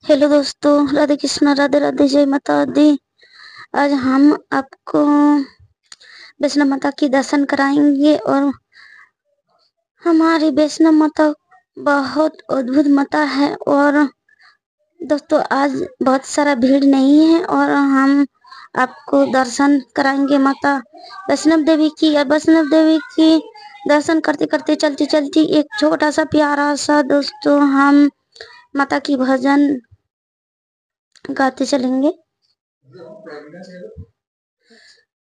Hello दोस्तों, राधे कृष्णा, राधे राधे, जय माता दी। आज हम आपको वैष्णव माता की दर्शन कराएंगे और हमारी वैष्णव माता बहुत अद्भुत माता है। और दोस्तों आज बहुत सारा भीड़ नहीं है और हम आपको दर्शन कराएंगे माता वैष्णव देवी की। और वैष्णव देवी की दर्शन करते करते चलती चलती एक छोटा सा प्यारा सा दोस्तों हम माता की भजन गाते चलेंगे।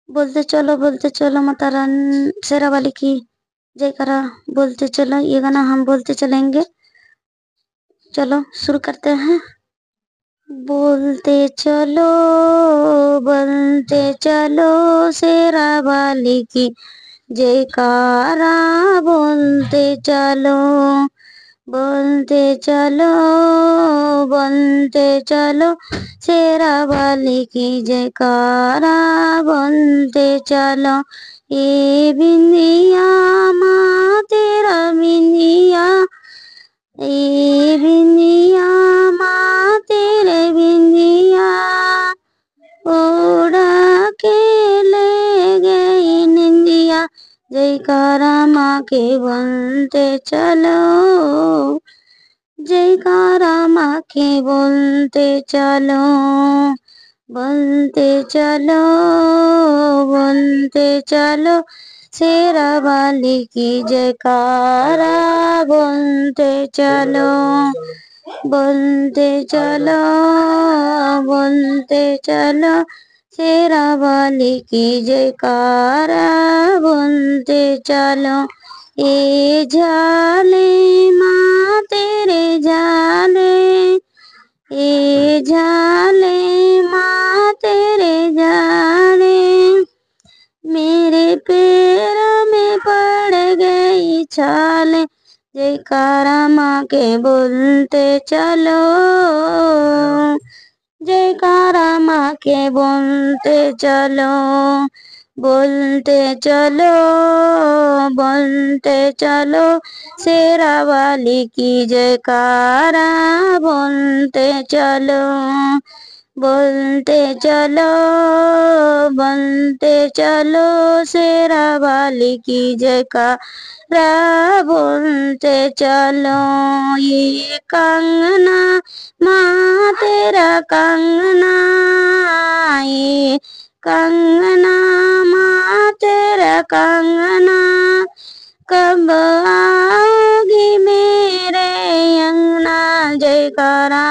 बोलते चलो माता रानी शेरा वाली की जयकारा बोलते चलो। ये गाना हम बोलते चलेंगे। चलो शुरू करते हैं। बोलते चलो शेरा वाली की जयकारा बोलते चलो शेरा वाली की जयकारा बोलते चलो। ये बिंदिया माँ तेरा बिंदिया, ये बिंदिया माँ तेरे बिंदिया उड़ा के ले गई निंदिया। जयकारा माँ के बोलते चलो, जयकारा माँ के बोलते चलो, बोलते चलो शेरा वाली की जयकारा बोलते चलो, बोलते चलो शेरा वाली की जयकारा बोलते चलो। ये झाले माँ तेरे झाले, ये झाले माँ तेरे झाले मेरे पैर में पड़ गई छाले। जयकारा माँ के बोलते चलो, जयकारा माँ के बोलते चलो, बोलते चलो शेरा वाली की जयकारा बोलते चलो, बोलते चलो शेरा वाली की जयकारा बोलते चलो। ये कंगना माँ तेरा कंगना, ये कंगना माँ तेरा कंगना कब आओगी मेरे अंगना। जयकारा